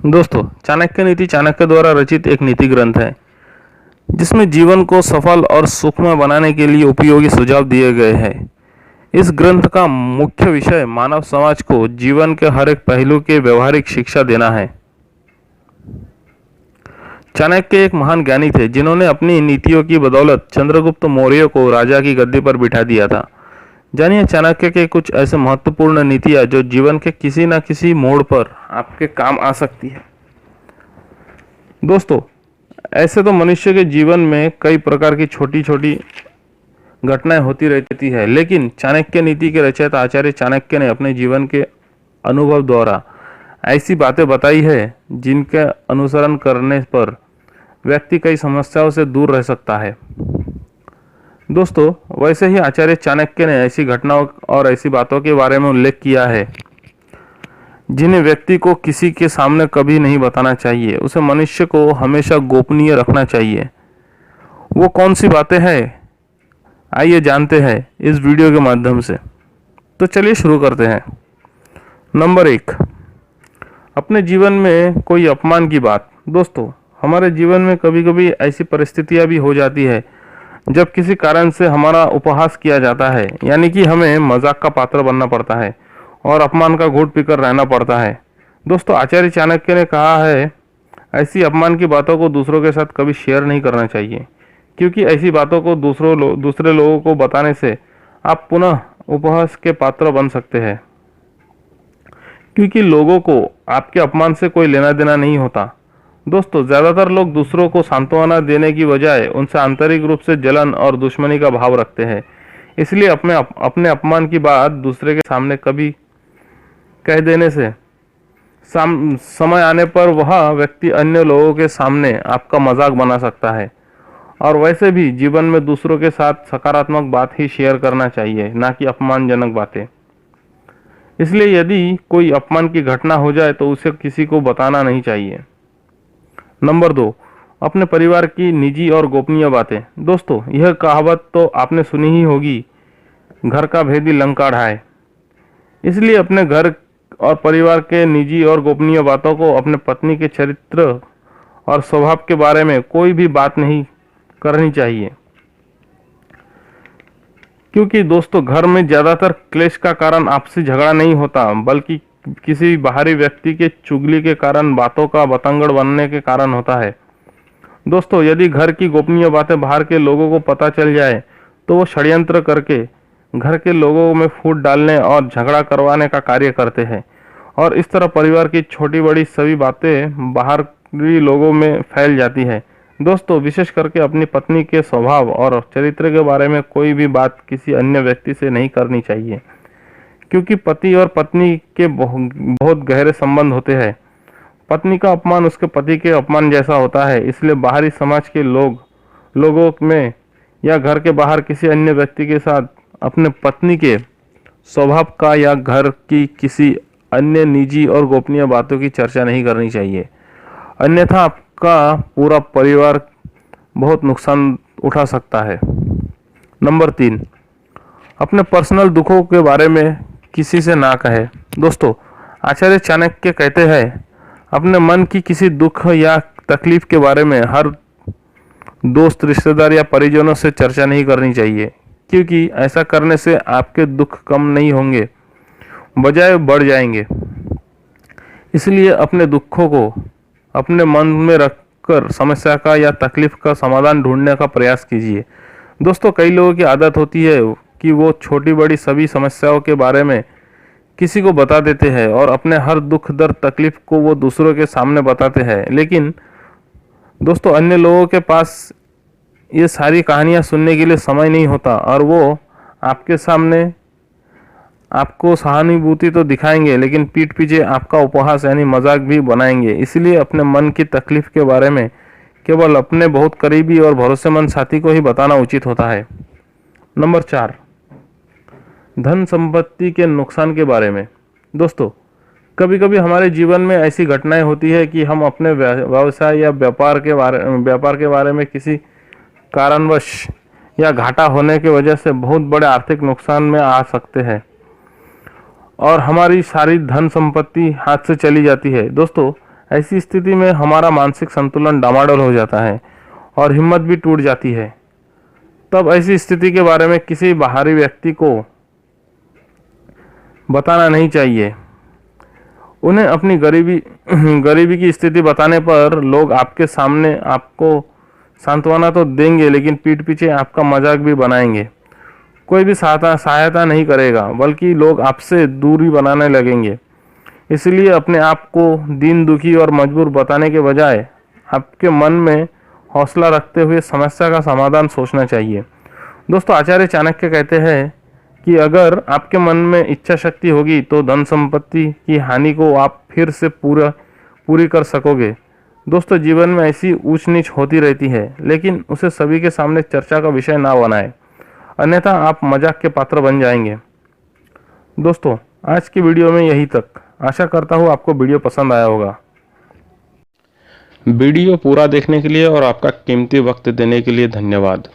दोस्तों, चाणक्य नीति चाणक्य द्वारा रचित एक नीति ग्रंथ है जिसमें जीवन को सफल और सुखमय बनाने के लिए उपयोगी सुझाव दिए गए हैं। इस ग्रंथ का मुख्य विषय मानव समाज को जीवन के हर एक पहलू के व्यवहारिक शिक्षा देना है। चाणक्य एक महान ज्ञानी थे जिन्होंने अपनी नीतियों की बदौलत चंद्रगुप्त मौर्य को राजा की गद्दी पर बिठा दिया था। जानिए चाणक्य के कुछ ऐसे महत्वपूर्ण नीतियां जो जीवन के किसी न किसी मोड़ पर आपके काम आ सकती है। दोस्तों, ऐसे तो मनुष्य के जीवन में कई प्रकार की छोटी छोटी घटनाएं होती रहती है, लेकिन चाणक्य नीति के रचयिता आचार्य चाणक्य ने अपने जीवन के अनुभव द्वारा ऐसी बातें बताई है जिनके अनुसरण करने पर व्यक्ति कई समस्याओं से दूर रह सकता है। दोस्तों, वैसे ही आचार्य चाणक्य ने ऐसी घटनाओं और ऐसी बातों के बारे में उल्लेख किया है जिन्हें व्यक्ति को किसी के सामने कभी नहीं बताना चाहिए। उसे मनुष्य को हमेशा गोपनीय रखना चाहिए। वो कौन सी बातें हैं, आइए जानते हैं इस वीडियो के माध्यम से। तो चलिए शुरू करते हैं। नंबर 1, अपने जीवन में कोई अपमान की बात। दोस्तों, हमारे जीवन में कभी कभी ऐसी परिस्थितियां भी हो जाती है जब किसी कारण से हमारा उपहास किया जाता है, यानी कि हमें मजाक का पात्र बनना पड़ता है और अपमान का घूंट पीकर रहना पड़ता है। दोस्तों, आचार्य चाणक्य ने कहा है ऐसी अपमान की बातों को दूसरों के साथ कभी शेयर नहीं करना चाहिए, क्योंकि ऐसी बातों को दूसरे लोगों को बताने से आप पुनः उपहास के पात्र बन सकते हैं, क्योंकि लोगों को आपके अपमान से कोई लेना देना नहीं होता। दोस्तों, ज्यादातर लोग दूसरों को सांत्वना देने की बजाय उनसे आंतरिक रूप से जलन और दुश्मनी का भाव रखते हैं। इसलिए अपने अपमान की बात दूसरे के सामने कभी कह देने से समय आने पर वह व्यक्ति अन्य लोगों के सामने आपका मजाक बना सकता है। और वैसे भी जीवन में दूसरों के साथ सकारात्मक बात ही शेयर करना चाहिए, ना कि अपमानजनक बातें। इसलिए यदि कोई अपमान की घटना हो जाए तो उसे किसी को बताना नहीं चाहिए। नंबर 2, अपने परिवार की निजी और गोपनीय बातें। दोस्तों, यह कहावत तो आपने सुनी ही होगी, घर का भेदी लंका ढाए। इसलिए अपने घर और परिवार के निजी और गोपनीय बातों को, अपने पत्नी के चरित्र और स्वभाव के बारे में कोई भी बात नहीं करनी चाहिए, क्योंकि दोस्तों घर में ज्यादातर क्लेश का कारण आपसी झगड़ा नहीं होता, बल्कि किसी बाहरी व्यक्ति के चुगली के कारण, बातों का बतंगड़ बनने के कारण होता है। दोस्तों, यदि घर की गोपनीय बातें बाहर के लोगों को पता चल जाए तो वो षड्यंत्र करके घर के लोगों में फूट डालने और झगड़ा करवाने का कार्य करते हैं, और इस तरह परिवार की छोटी बड़ी सभी बातें बाहरी लोगों में फैल जाती है। दोस्तों, विशेष करके अपनी पत्नी के स्वभाव और चरित्र के बारे में कोई भी बात किसी अन्य व्यक्ति से नहीं करनी चाहिए, क्योंकि पति और पत्नी के बहुत गहरे संबंध होते हैं। पत्नी का अपमान उसके पति के अपमान जैसा होता है। इसलिए बाहरी समाज के लोगों में या घर के बाहर किसी अन्य व्यक्ति के साथ अपने पत्नी के स्वभाव का या घर की किसी अन्य निजी और गोपनीय बातों की चर्चा नहीं करनी चाहिए, अन्यथा आपका पूरा परिवार बहुत नुकसान उठा सकता है। नंबर 3, अपने पर्सनल दुखों के बारे में किसी से ना कहे। दोस्तों, आचार्य चाणक्य कहते हैं अपने मन की किसी दुख या तकलीफ के बारे में हर दोस्त, रिश्तेदार या परिजनों से चर्चा नहीं करनी चाहिए, क्योंकि ऐसा करने से आपके दुख कम नहीं होंगे, बजाय बढ़ जाएंगे। इसलिए अपने दुखों को अपने मन में रखकर समस्या का या तकलीफ का समाधान ढूंढने का प्रयास कीजिए। दोस्तों, कई लोगों की आदत होती है कि वो छोटी बड़ी सभी समस्याओं के बारे में किसी को बता देते हैं और अपने हर दुख दर्द तकलीफ को वो दूसरों के सामने बताते हैं। लेकिन दोस्तों, अन्य लोगों के पास ये सारी कहानियां सुनने के लिए समय नहीं होता, और वो आपके सामने आपको सहानुभूति तो दिखाएंगे, लेकिन पीठ पीछे आपका उपहास यानी मजाक भी बनाएंगे। इसलिए अपने मन की तकलीफ के बारे में केवल अपने बहुत करीबी और भरोसेमंद साथी को ही बताना उचित होता है। नंबर 4, धन संपत्ति के नुकसान के बारे में। दोस्तों, कभी कभी हमारे जीवन में ऐसी घटनाएं होती है कि हम अपने व्यवसाय या व्यापार के बारे में किसी कारणवश या घाटा होने की वजह से बहुत बड़े आर्थिक नुकसान में आ सकते हैं और हमारी सारी धन संपत्ति हाथ से चली जाती है। दोस्तों, ऐसी स्थिति में हमारा मानसिक संतुलन डामाडोल हो जाता है और हिम्मत भी टूट जाती है। तब ऐसी स्थिति के बारे में किसी बाहरी व्यक्ति को बताना नहीं चाहिए। उन्हें अपनी गरीबी की स्थिति बताने पर लोग आपके सामने आपको सांत्वना तो देंगे, लेकिन पीठ पीछे आपका मजाक भी बनाएंगे। कोई भी सहायता नहीं करेगा, बल्कि लोग आपसे दूरी बनाने लगेंगे। इसलिए अपने आप को दीन दुखी और मजबूर बताने के बजाय आपके मन में हौसला रखते हुए समस्या का समाधान सोचना चाहिए। दोस्तों, आचार्य चाणक्य कहते हैं कि अगर आपके मन में इच्छा शक्ति होगी तो धन संपत्ति की हानि को आप फिर से पूरी कर सकोगे। दोस्तों, जीवन में ऐसी ऊंच नीच होती रहती है, लेकिन उसे सभी के सामने चर्चा का विषय ना बनाएं, अन्यथा आप मजाक के पात्र बन जाएंगे। दोस्तों, आज की वीडियो में यही तक। आशा करता हूँ आपको वीडियो पसंद आया होगा। वीडियो पूरा देखने के लिए और आपका कीमती वक्त देने के लिए धन्यवाद।